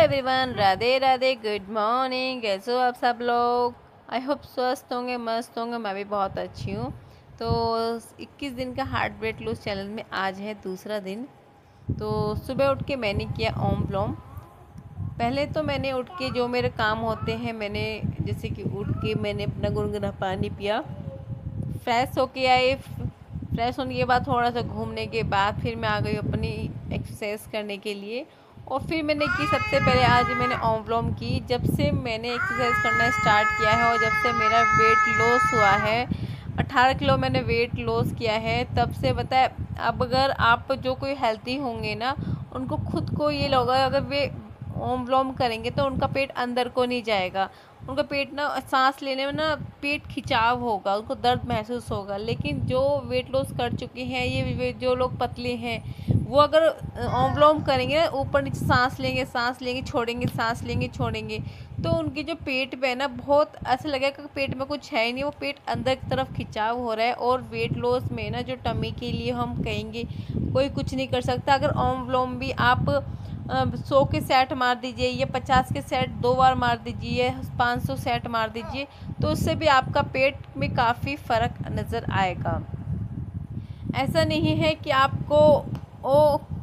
Everyone, Radhe Radhe, good morning. कैसे हो आप सब लोग? आई होप स्वस्थ होंगे, मस्त होंगे। मैं भी बहुत अच्छी हूँ। तो 21 दिन का हार्ट वेट लूज चैलेंज में आज है दूसरा दिन। तो सुबह उठ के मैंने किया ओम विलोम। पहले तो मैंने उठ के जो मेरे काम होते हैं, मैंने जैसे कि उठ के मैंने अपना गुनगुना पानी पिया, फ्रेश होके आए। फ्रेश होने के बाद थोड़ा सा घूमने के बाद फिर मैं आ गई अपनी एक्सरसाइज करने के लिए। और फिर मैंने की, सबसे पहले आज मैंने ओम विलोम की। जब से मैंने एक्सरसाइज करना स्टार्ट किया है और जब से मेरा वेट लॉस हुआ है, 18 किलो मैंने वेट लॉस किया है, तब से बताए। अब अगर आप जो कोई हेल्थी होंगे ना, उनको खुद को ये लगेगा अगर वे ओम विलोम करेंगे तो उनका पेट अंदर को नहीं जाएगा। उनका पेट ना, सांस लेने में ना पेट खिंचाव होगा, उनको दर्द महसूस होगा। लेकिन जो वेट लॉस कर चुके हैं, ये जो लोग पतले हैं, वो अगर ओम विलोम करेंगे ना, ऊपर नीचे सांस लेंगे छोड़ेंगे, सांस लेंगे छोड़ेंगे, तो उनके जो पेट पे है ना, बहुत ऐसा लगेगा कि पेट में कुछ है ही नहीं, वो पेट अंदर की तरफ खिंचाव हो रहा है। और वेट लॉस में ना, जो टमी के लिए हम कहेंगे कोई कुछ नहीं कर सकता। अगर ओम विलोम भी आप 100 के सेट मार दीजिए या 50 के सेट 2 बार मार दीजिए, 500 सेट मार दीजिए, तो उससे भी आपका पेट में काफ़ी फ़र्क नज़र आएगा। ऐसा नहीं है कि आपको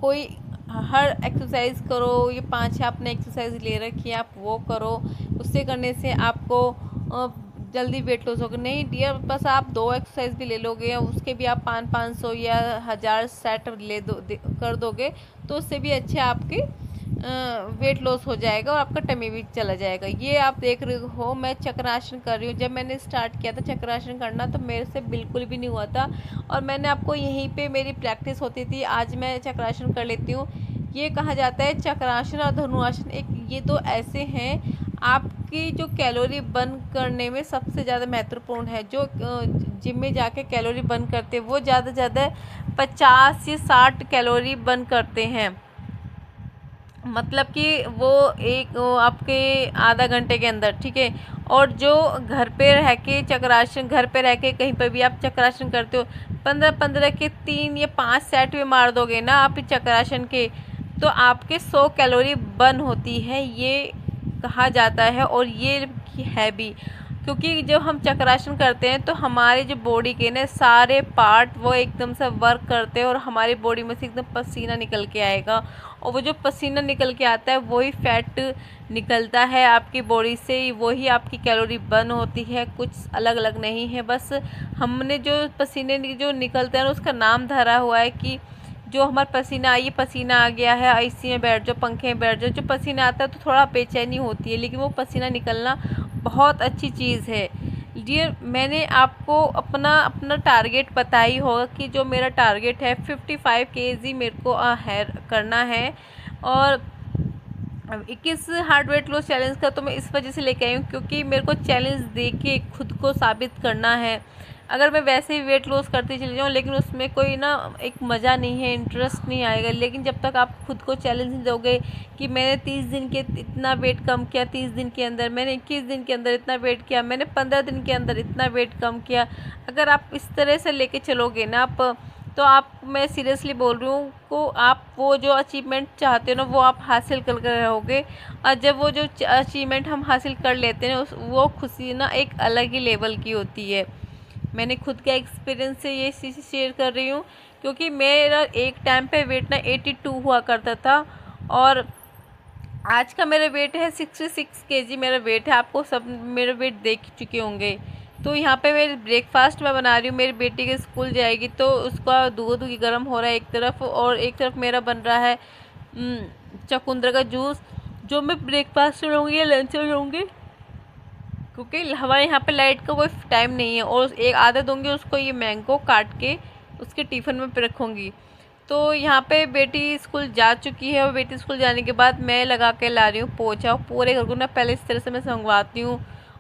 कोई हर एक्सरसाइज करो, ये 5 आपने एक्सरसाइज ले रखी है, आप वो करो, उससे करने से आपको जल्दी वेट लॉस होगा। नहीं डियर, बस आप 2 एक्सरसाइज भी ले लोगे, उसके भी आप 500 या 1000 सेट कर दोगे, तो उससे भी अच्छे आपके वेट लॉस हो जाएगा और आपका टमी भी चला जाएगा। ये आप देख रहे हो, मैं चक्रासन कर रही हूँ। जब मैंने स्टार्ट किया था चक्रासन करना, तो मेरे से बिल्कुल भी नहीं हुआ था, और मैंने आपको यहीं पे मेरी प्रैक्टिस होती थी। आज मैं चक्रासन कर लेती हूँ। ये कहा जाता है चक्रासन और धनुरासन, एक ये दो ऐसे हैं आपकी जो कैलोरी बर्न करने में सबसे ज़्यादा महत्वपूर्ण है। जो जिम में जाके कैलोरी बर्न करते हैं, वो ज़्यादा से ज़्यादा 50 से 60 कैलोरी बर्न करते हैं। मतलब कि वो आपके आधा घंटे के अंदर, ठीक है। और जो घर पे रह के चक्रासन, घर पे रह के कहीं पर भी आप चक्रासन करते हो, 15-15 के 3 या 5 सेट भी मार दोगे ना आप चक्रासन के, तो आपके 100 कैलोरी बर्न होती है, ये कहा जाता है। और ये है भी, क्योंकि जब हम चक्रासन करते हैं तो हमारे जो बॉडी के ना सारे पार्ट वो एकदम से वर्क करते हैं, और हमारी बॉडी में से एकदम पसीना निकल के आएगा। और वो जो पसीना निकल के आता है, वही फैट निकलता है आपकी बॉडी से, वही आपकी कैलोरी बर्न होती है, कुछ अलग अलग नहीं है। बस हमने जो पसीने जो निकलते हैं उसका नाम धरा हुआ है कि जो हमारा पसीना, ये पसीना आ गया है, आईसी में बैठ जाओ, पंखे में बैठ जाओ। जो पसीना आता है तो थोड़ा बेचैनी होती है, लेकिन वो पसीना निकलना बहुत अच्छी चीज़ है। डियर, मैंने आपको अपना टारगेट बताई होगा कि जो मेरा टारगेट है 55 केजी मेरे को है करना है। और 21 हार्ट वेट लॉस चैलेंज का तो मैं इस वजह से लेके आई हूँ क्योंकि मेरे को चैलेंज दे के खुद को साबित करना है। अगर मैं वैसे ही वेट लॉस करती चली जाऊँ, लेकिन उसमें कोई ना एक मज़ा नहीं है, इंटरेस्ट नहीं आएगा। लेकिन जब तक आप खुद को चैलेंज दोगे कि मैंने 30 दिन के इतना वेट कम किया, 30 दिन के अंदर मैंने 21 दिन के अंदर इतना वेट किया, मैंने 15 दिन के अंदर इतना वेट कम किया, अगर आप इस तरह से लेके चलोगे ना आप, तो आप, मैं सीरियसली बोल रही हूँ, को आप वो जो अचीवमेंट चाहते हो ना, वो आप हासिल कर रहोगे। और जब वो जो अचीवमेंट हम हासिल कर लेते हैं, वो खुशी ना एक अलग ही लेवल की होती है। मैंने खुद के एक्सपीरियंस से ये चीज़ शेयर कर रही हूँ, क्योंकि मेरा एक टाइम पे वेट ना 82 हुआ करता था, और आज का मेरा वेट है 66 केजी मेरा वेट है। आपको सब मेरा वेट देख चुके होंगे। तो यहाँ पे मेरे ब्रेकफास्ट मैं बना रही हूँ, मेरी बेटी के स्कूल जाएगी, तो उसका दूध गर्म हो रहा है एक तरफ, और एक तरफ मेरा बन रहा है चुकंदर का जूस, जो मैं ब्रेकफास्ट में लूँगी या लंच में लूँगी, क्योंकि हमारे यहाँ पे लाइट का कोई टाइम नहीं है। और एक आधा दूँगी उसको ये मैंगो काट के उसके टिफ़िन में रखूँगी। तो यहाँ पे बेटी स्कूल जा चुकी है, और बेटी स्कूल जाने के बाद मैं लगा के ला रही हूँ पोछा। पूरे घर को ना पहले इस तरह से मैं संगवाती हूँ,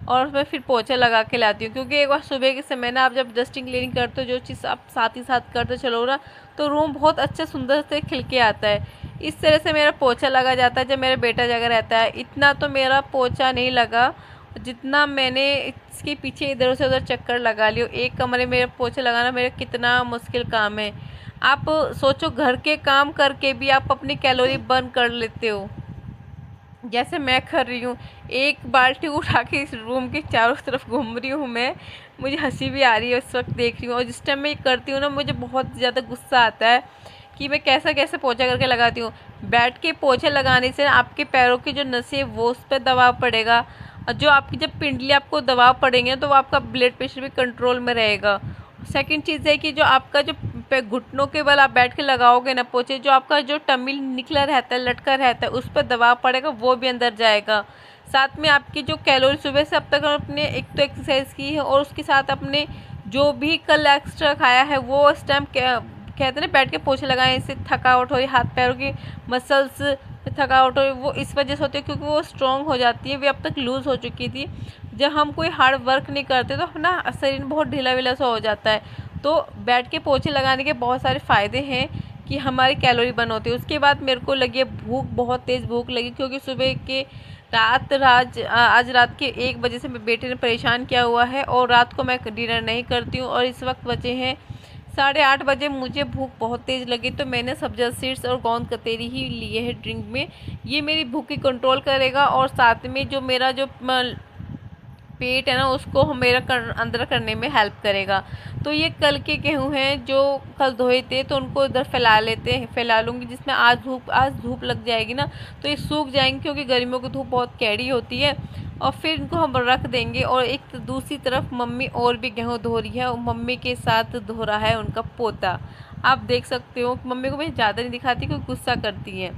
और उसमें फिर पोछा लगा के लाती हूँ। क्योंकि एक बार सुबह के समय ना, आप जब डस्टिंग क्लीनिंग करते हो, जो चीज़ आप साथ ही साथ करते चलो ना, तो रूम बहुत अच्छा सुंदर से खिल के आता है। इस तरह से मेरा पोछा लगा जाता है जब मेरा बेटा जगह रहता है। इतना तो मेरा पोछा नहीं लगा जितना मैंने इसके पीछे इधर से उधर चक्कर लगा लियो। एक कमरे में पोछा लगाना मेरा कितना मुश्किल काम है। आप सोचो, घर के काम करके भी आप अपनी कैलोरी बर्न कर लेते हो। जैसे मैं कर रही हूँ, एक बाल्टी उठा के इस रूम के चारों तरफ घूम रही हूँ मैं। मुझे हंसी भी आ रही है उस वक्त देख रही हूँ, और जिस टाइम मैं ये करती हूँ ना, मुझे बहुत ज़्यादा गुस्सा आता है कि मैं कैसा कैसे पोछा करके लगाती हूँ। बैठ के पोछे लगाने से आपके पैरों की जो नसें हैं वो उस पर दबाव पड़ेगा, और जो आपकी जब पिंडली आपको दबाव पड़ेंगे तो आपका ब्लड प्रेशर भी कंट्रोल में रहेगा। सेकंड चीज़ है कि जो आपका जो घुटनों के बल आप बैठ के लगाओगे ना पोछे, जो आपका जो टमिल निकला रहता है, लटका रहता है, उस पर दबाव पड़ेगा, वो भी अंदर जाएगा। साथ में आपकी जो कैलोरी सुबह से अब तक आपने एक तो एक्सरसाइज की है, और उसके साथ अपने जो भी कल एक्स्ट्रा खाया है वो इस टाइम कहते हैं ना, बैठ के पोछे लगाएं, इससे थकावट हो रही, हाथ पैरों की मसल्स थकावट हो रही, वो इस वजह से होती है क्योंकि वो स्ट्रॉन्ग हो जाती है। वे अब तक लूज़ हो चुकी थी। जब हम कोई हार्ड वर्क नहीं करते तो अपना शरीर बहुत ढीला वीला सा हो जाता है। तो बैठ के पोछे लगाने के बहुत सारे फ़ायदे हैं कि हमारी कैलोरी बर्न होती है। उसके बाद मेरे को लगी भूख, बहुत तेज़ भूख लगी, क्योंकि सुबह के आज रात के 1 बजे से मेरे बेटे ने परेशान किया हुआ है, और रात को मैं डिनर नहीं करती हूँ, और इस वक्त बचे हैं 8:30 बजे। मुझे भूख बहुत तेज़ लगी तो मैंने सब्जा सीड्स और गोंद कतरी ही लिए है ड्रिंक में। ये मेरी भूख की कंट्रोल करेगा, और साथ में जो मेरा जो पेट है ना, उसको मेरा अंदर करने में हेल्प करेगा। तो ये कल के गेहूँ हैं जो कल धोए थे, तो उनको इधर फैला लूँगी, जिसमें आज धूप लग जाएगी ना, तो ये सूख जाएंगे, क्योंकि गर्मियों की धूप बहुत कैड़ी होती है। और फिर इनको हम रख देंगे। और एक दूसरी तरफ मम्मी और भी गेहूँ धो रही है, और मम्मी के साथ धो रहा है उनका पोता। आप देख सकते हो, मम्मी को मैं ज़्यादा नहीं दिखाती क्योंकि गुस्सा करती है।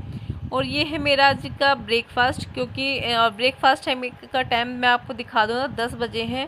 और ये है मेरा आज का ब्रेकफास्ट, क्योंकि ब्रेकफास्ट टाइम का टाइम मैं आपको दिखा दूँ ना, 10 बजे हैं।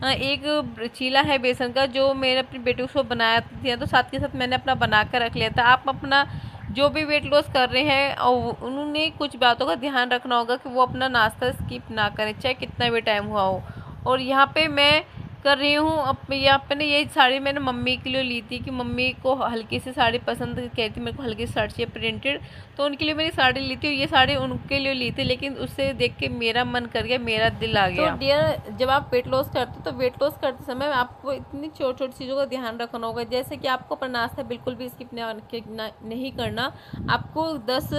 एक चीला है बेसन का, जो मेरे अपने बेटे को बनाया था, तो साथ के साथ मैंने अपना बना कर रख लिया था। आप अपना जो भी वेट लॉस कर रहे हैं, और उन्होंने कुछ बातों का ध्यान रखना होगा कि वो अपना नाश्ता स्किप ना करें, चाहे कितना भी टाइम हुआ हो। और यहाँ पे मैं कर रही हूँ, अब यहाँ पे ना ये साड़ी मैंने मम्मी के लिए ली थी, कि मम्मी को हल्की सी साड़ी पसंद, कहती मेरे को हल्की सी साड़ी चाहिए प्रिंटेड, तो उनके लिए मैंने साड़ी ली थी। ये साड़ी उनके लिए ली थी, लेकिन उससे देख के मेरा मन कर गया, मेरा दिल आ गया। तो डियर, जब आप वेट लॉस करते तो वेट लॉस करते समय आपको इतनी छोटी छोटी चीज़ों का ध्यान रखना होगा, जैसे कि आपको अपना नाश्ता बिल्कुल भी स्किप नहीं करना। आपको 10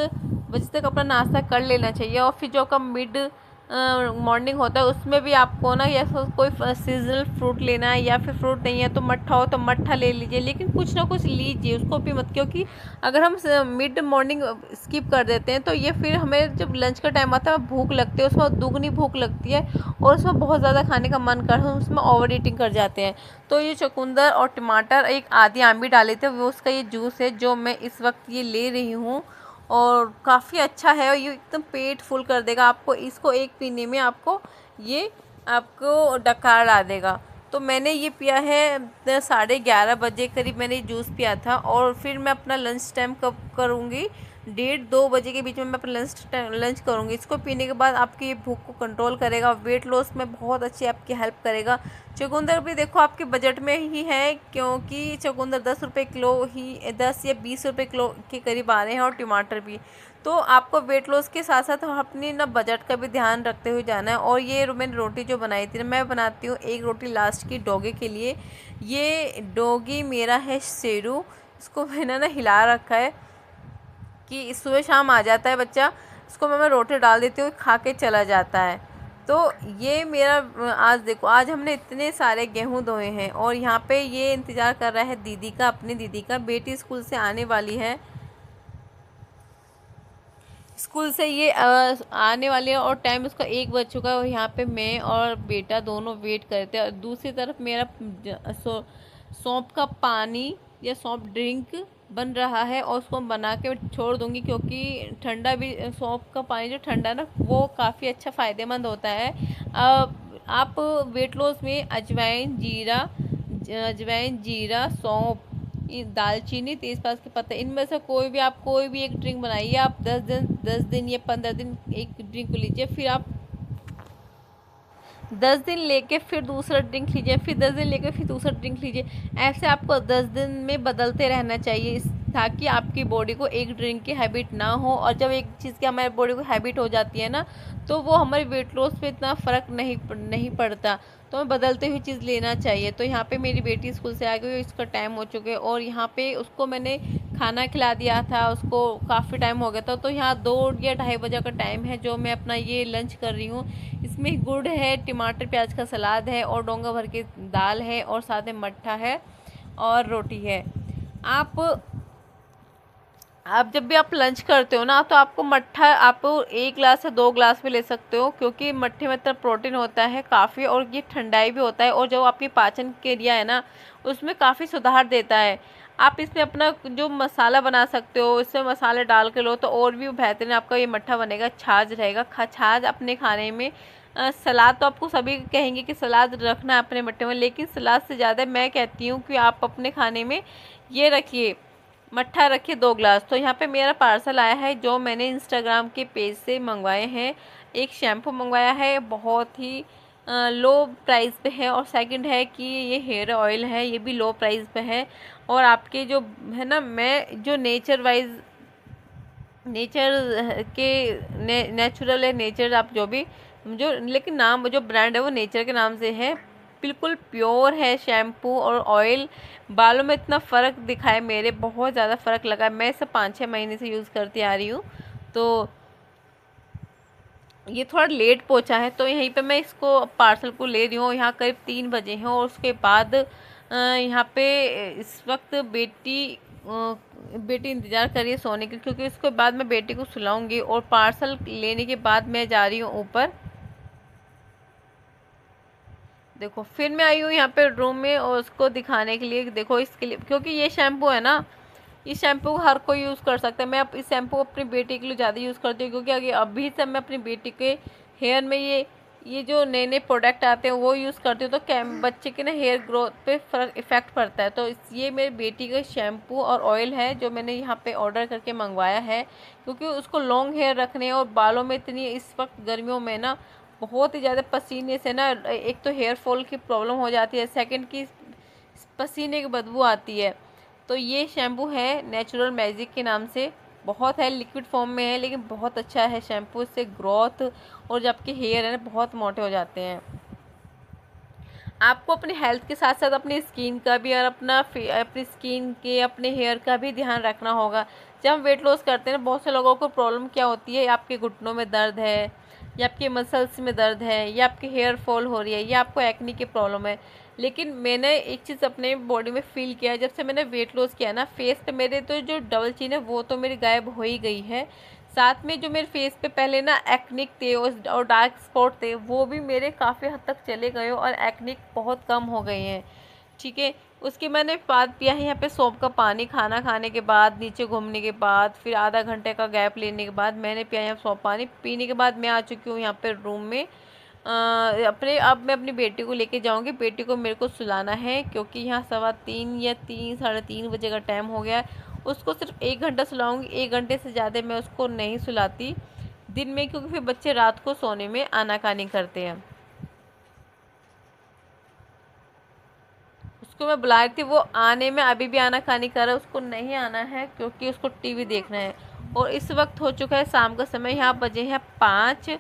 बजे तक अपना नाश्ता कर लेना चाहिए, और फिर जो का मिड मॉर्निंग होता है उसमें भी आपको ना, या कोई सीजनल फ्रूट लेना है, या फिर फ्रूट नहीं है तो मट्ठा हो तो मट्ठा ले लीजिए, लेकिन कुछ ना कुछ लीजिए, उसको भी मत, क्योंकि अगर हम मिड मॉर्निंग स्किप कर देते हैं तो ये फिर हमें जब लंच का टाइम आता है भूख लगती है, उसमें दुगनी भूख लगती है, और उसमें बहुत ज़्यादा खाने का मन कर, हम उसमें ओवर ईटिंग कर जाते हैं। तो ये चुकंदर और टमाटर, एक आधी आम भी डाले थे, वो उसका ये जूस है जो मैं इस वक्त ये ले रही हूँ, और काफ़ी अच्छा है, और ये एकदम पेट फुल कर देगा आपको। इसको एक पीने में आपको ये आपको डकार ला देगा। तो मैंने ये पिया है 11:30 बजे करीब मैंने जूस पिया था, और फिर मैं अपना लंच टाइम कब करूँगी, 1:30-2 बजे के बीच में मैं अपना लंच करूँगी। इसको पीने के बाद आपकी ये भूख को कंट्रोल करेगा, वेट लॉस में बहुत अच्छी आपकी हेल्प करेगा। चुकंदर भी देखो आपके बजट में ही है, क्योंकि चुकंदर 10 रुपये किलो ही, 10 या 20 रुपये किलो के करीब आ रहे हैं, और टमाटर भी। तो आपको वेट लॉस के साथ साथ अपनी ना बजट का भी ध्यान रखते हुए जाना है। और ये मैंने रोटी जो बनाई थी ना, मैं बनाती हूँ एक रोटी लास्ट की डॉगी के लिए। ये डॉगी मेरा है शेरू, इसको मैंने ना हिला रखा है कि सुबह शाम आ जाता है बच्चा, इसको मैं रोटी डाल देती हूँ, खा के चला जाता है। तो ये मेरा आज देखो, आज हमने इतने सारे गेहूं धोए हैं, और यहाँ पे ये इंतज़ार कर रहा है दीदी का, अपनी दीदी का। बेटी स्कूल से आने वाली है, स्कूल से ये आने वाली है, और टाइम उसका 1 बज चुका है, और यहाँ पे मैं और बेटा दोनों वेट करते हैं। और दूसरी तरफ मेरा सौंफ का पानी या सौंफ ड्रिंक बन रहा है, और उसको बना के छोड़ दूंगी, क्योंकि ठंडा भी सौंफ का पानी जो ठंडा ना, वो काफ़ी अच्छा फ़ायदेमंद होता है। आप वेट लॉस में अजवाइन जीरा सौंफ, दालचीनी, तेज़पात के पत्ते, इनमें से कोई भी एक ड्रिंक बनाइए। आप 10 दिन या 15 दिन एक ड्रिंक लीजिए, फिर आप 10 दिन लेके फिर दूसरा ड्रिंक लीजिए, फिर 10 दिन लेके फिर दूसरा ड्रिंक लीजिए। ऐसे आपको 10 दिन में बदलते रहना चाहिए, ताकि आपकी बॉडी को एक ड्रिंक की हैबिट ना हो। और जब एक चीज़ की हमारी बॉडी को हैबिट हो जाती है ना, तो वो हमारे वेट लॉस पे इतना फ़र्क नहीं पड़ता। तो हमें बदलते हुए चीज़ लेना चाहिए। तो यहाँ पे मेरी बेटी स्कूल से आ गई, इसका टाइम हो चुका है, और यहाँ पे उसको मैंने खाना खिला दिया था उसको, काफ़ी टाइम हो गया था। तो यहाँ 2 या 2:30 बजे का टाइम है जो मैं अपना ये लंच कर रही हूँ। इसमें गुड़ है, टमाटर प्याज का सलाद है और डोंगा भर के दाल है और साथ में मट्ठा है और रोटी है। आप जब भी आप लंच करते हो ना, तो आपको मट्ठा आप 1 ग्लास या 2 ग्लास भी ले सकते हो, क्योंकि मट्ठे में इतना प्रोटीन होता है काफ़ी, और ये ठंडाई भी होता है, और जो आपकी पाचन क्रिया है ना उसमें काफ़ी सुधार देता है। आप इसमें अपना जो मसाला बना सकते हो, इसमें मसाले डाल के लो तो और भी बेहतरीन आपका ये मट्ठा बनेगा। छाछ रहेगा, छाछ अपने खाने में। सलाद तो आपको सभी कहेंगे कि सलाद रखना है अपने मट्ठे में, लेकिन सलाद से ज़्यादा मैं कहती हूँ कि आप अपने खाने में ये रखिए, मट्ठा रखिए 2 ग्लास। तो यहाँ पे मेरा पार्सल आया है जो मैंने इंस्टाग्राम के पेज से मंगवाए हैं। एक शैम्पू मंगवाया है, बहुत ही लो प्राइस पे है, और सेकंड है कि ये हेयर ऑयल है, ये भी लो प्राइस पे है। और आपके जो है ना, मैं जो नेचर वाइज नेचर के नेचुरल है, नेचर आप जो भी जो, लेकिन नाम जो ब्रांड है वो नेचर के नाम से है। बिल्कुल प्योर है शैम्पू और ऑयल। बालों में इतना फ़र्क दिखा है मेरे, बहुत ज़्यादा फ़र्क लगा है। मैं इसे 5-6 महीने से यूज़ करती आ रही हूँ। तो ये थोड़ा लेट पहुंचा है, तो यहीं पे मैं इसको पार्सल को ले रही हूँ। यहाँ करीब 3 बजे हैं, और उसके बाद यहाँ पे इस वक्त बेटी इंतज़ार कर रही है सोने की, क्योंकि उसके बाद मैं बेटी को सुलाऊंगी। और पार्सल लेने के बाद मैं जा रही हूँ ऊपर। देखो फिर मैं आई हूँ यहाँ पे रूम में, और उसको दिखाने के लिए। देखो इसके लिए, क्योंकि ये शैम्पू है ना, इस शैम्पू को हर कोई यूज़ कर सकता है। मैं अब इस शैम्पू को अपनी बेटी के लिए ज़्यादा यूज़ करती हूँ, क्योंकि अभी से मैं अपनी बेटी के हेयर में ये जो नए नए प्रोडक्ट आते हैं वो यूज़ करती हूँ। तो बच्चे के ना हेयर ग्रोथ पे फ़र्क इफ़ेक्ट पड़ता है। तो ये मेरी बेटी का शैम्पू और ऑयल है जो मैंने यहाँ पे ऑर्डर करके मंगवाया है, क्योंकि उसको लॉन्ग हेयर रखने, और बालों में इतनी इस वक्त गर्मियों में ना बहुत ही ज़्यादा पसीने से ना, एक तो हेयर फॉल की प्रॉब्लम हो जाती है, सेकंड की पसीने की बदबू आती है। तो ये शैम्पू है नेचुरल मैजिक के नाम से, बहुत है, लिक्विड फॉर्म में है, लेकिन बहुत अच्छा है शैम्पू। इससे ग्रोथ और जो आपके हेयर है ना बहुत मोटे हो जाते हैं। आपको अपने हेल्थ के साथ साथ अपनी स्किन का भी, और अपनी स्किन के, अपने हेयर का भी ध्यान रखना होगा। जब हम वेट लॉस करते हैं, बहुत से लोगों को प्रॉब्लम क्या होती है, आपके घुटनों में दर्द है, या आपके मसल्स में दर्द है, या आपके हेयर फॉल हो रही है, या आपको एक्ने की प्रॉब्लम है। लेकिन मैंने एक चीज़ अपने बॉडी में फील किया है, जब से मैंने वेट लॉस किया ना, फेस पे मेरे तो जो डबल चिन है वो तो मेरी गायब हो ही गई है। साथ में जो मेरे फेस पे पहले ना एक्निक थे और डार्क स्पॉट थे, वो भी मेरे काफ़ी हद तक चले गए, और एक्निक बहुत कम हो गए हैं। ठीक है, उसके मैंने बाद पिया है यहाँ पे सौंफ का पानी, खाना खाने के बाद, नीचे घूमने के बाद, फिर आधा घंटे का गैप लेने के बाद मैंने पिया यहाँ सौंफ पानी। पीने के बाद मैं आ चुकी हूँ यहाँ पे रूम में। अब मैं अपनी बेटी को लेके जाऊँगी, बेटी को मेरे को सुलाना है, क्योंकि यहाँ 3:15 या 3 साढ़े 3 बजे का टाइम हो गया है। उसको सिर्फ 1 घंटा सुलाऊंगी, 1 घंटे से ज़्यादा मैं उसको नहीं सुलाती दिन में, क्योंकि फिर बच्चे रात को सोने में आनाकानी करते हैं। उसको मैं बुला रही थी, वो आने में अभी भी आनाकानी कर रहा है, उसको नहीं आना है क्योंकि उसको टीवी देखना है। और इस वक्त हो चुका है शाम का समय, यहाँ बजे हैं 5,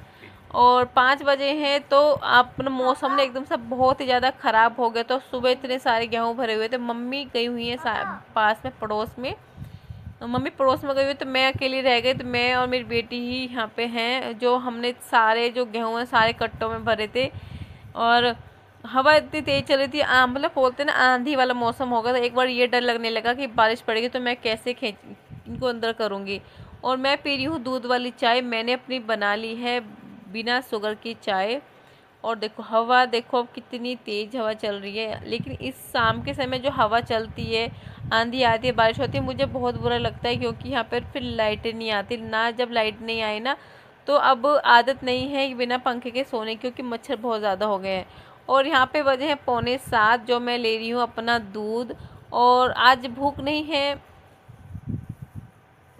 और 5 बजे हैं। तो आप मौसम ने एकदम से बहुत ही ज़्यादा ख़राब हो गया। तो सुबह इतने सारे गेहूँ भरे हुए थे, मम्मी गई हुई है पास में पड़ोस में, मम्मी पड़ोस में गई हुई, तो मैं अकेली रह गई। तो मैं और मेरी बेटी ही यहाँ पे हैं, जो हमने सारे जो गेहूँ हैं सारे कट्टों में भरे थे। और हवा इतनी तेज़ चल रही थी, मतलब बोलते ना आंधी वाला मौसम होगा। तो एक बार ये डर लगने लगा कि बारिश पड़ेगी तो मैं कैसे इनको अंदर करूँगी। और मैं पी रही हूँ दूध वाली चाय, मैंने अपनी बना ली है बिना शुगर की चाय। और देखो हवा, देखो कितनी तेज़ हवा चल रही है। लेकिन इस शाम के समय जो हवा चलती है, आंधी आती है, बारिश होती है, मुझे बहुत बुरा लगता है, क्योंकि यहाँ पर फिर लाइटें नहीं आती ना। जब लाइट नहीं आई ना, तो अब आदत नहीं है बिना पंखे के सोने, क्योंकि मच्छर बहुत ज़्यादा हो गए हैं। और यहाँ पे बजे हैं 6:45, जो मैं ले रही हूँ अपना दूध। और आज भूख नहीं है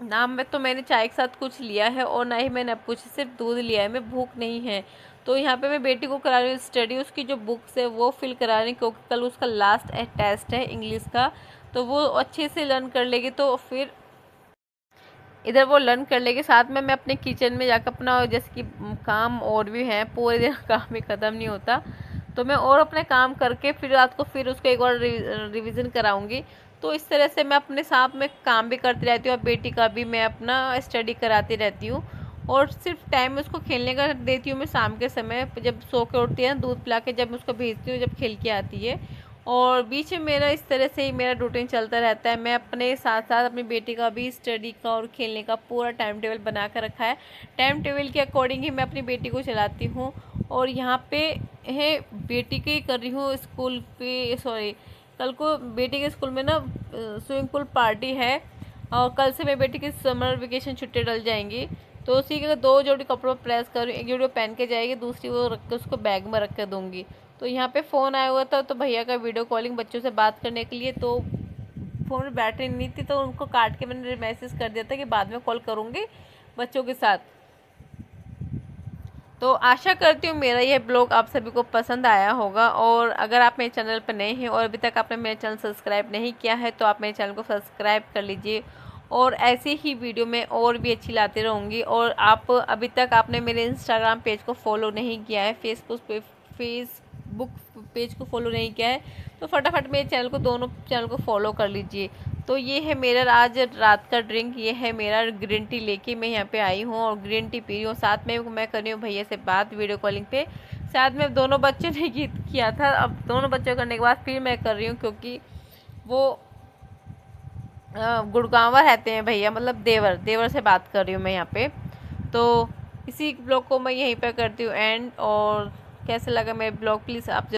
ना, मैंने चाय के साथ कुछ लिया है, और ना ही मैंने अब कुछ, सिर्फ दूध लिया है, मैं भूख नहीं है। तो यहाँ पे मैं बेटी को करा रही हूँ स्टडी, उसकी जो बुक्स है वो फिल करा रही हूँ, क्योंकि कल उसका लास्ट टेस्ट है इंग्लिश का। तो वो अच्छे से लर्न कर लेगी, तो फिर इधर वो लर्न कर लेगी, साथ में मैं अपने किचन में जाकर अपना, जैसे कि काम और भी हैं, पूरे दिन काम भी ख़त्म नहीं होता, तो मैं और अपने काम करके फिर रात को फिर उसको एक बार रिवीजन कराऊंगी। तो इस तरह से मैं अपने साथ में काम भी करती रहती हूँ और बेटी का भी मैं अपना स्टडी कराती रहती हूँ। और सिर्फ टाइम उसको खेलने का देती हूँ मैं शाम के समय, जब सो के उठती है ना दूध पिला के, जब मैं उसको भेजती हूँ, जब खेल के आती है। और बीच में मेरा इस तरह से ही मेरा रूटीन चलता रहता है। मैं अपने साथ साथ अपनी बेटी का भी स्टडी का और खेलने का पूरा टाइम टेबल बना कर रखा है। टाइम टेबल के अकॉर्डिंग ही मैं अपनी बेटी को चलाती हूँ। और यहाँ पे है बेटी के कर रही हूँ स्कूल पे, सॉरी, कल को बेटी के स्कूल में ना स्विमिंग पूल पार्टी है। और कल से मेरी बेटी की समर वेकेशन छुट्टी डल जाएंगी। तो उसी के 2 जोड़ी कपड़ों प्रेस कर, एक जोड़ी पहन के जाएगी, दूसरी वो रख के उसको बैग में रख के दूंगी। तो यहाँ पे फ़ोन आया हुआ था, तो भैया का वीडियो कॉलिंग बच्चों से बात करने के लिए, तो फ़ोन में बैटरी नहीं थी, तो उनको काट के मैंने मैसेज कर दिया था कि बाद में कॉल करूँगी बच्चों के साथ। तो आशा करती हूँ मेरा यह ब्लॉग आप सभी को पसंद आया होगा। और अगर आप मेरे चैनल पर नए हैं और अभी तक आपने मेरे चैनल सब्सक्राइब नहीं किया है, तो आप मेरे चैनल को सब्सक्राइब कर लीजिए। और ऐसी ही वीडियो में और भी अच्छी लाती रहूँगी। और आप अभी तक आपने मेरे इंस्टाग्राम पेज को फॉलो नहीं किया है, फेसबुक पेज को फॉलो नहीं किया है, तो फटाफट मेरे चैनल को, दोनों चैनल को फॉलो कर लीजिए। तो ये है मेरा आज रात का ड्रिंक, ये है मेरा ग्रीन टी लेके मैं यहाँ पे आई हूँ और ग्रीन टी पी रही हूँ। साथ में मैं कर रही हूँ भैया से बात वीडियो कॉलिंग पे। साथ में दोनों बच्चों ने गीत किया था, अब दोनों बच्चों करने के बाद फिर मैं कर रही हूँ, क्योंकि वो गुड़गांवा रहते हैं भैया, मतलब देवर देवर से बात कर रही हूँ मैं यहाँ पे। तो इसी ब्लॉग को मैं यहीं पर करती हूँ एंड। और कैसे लगा मेरे ब्लॉग प्लीज़ आप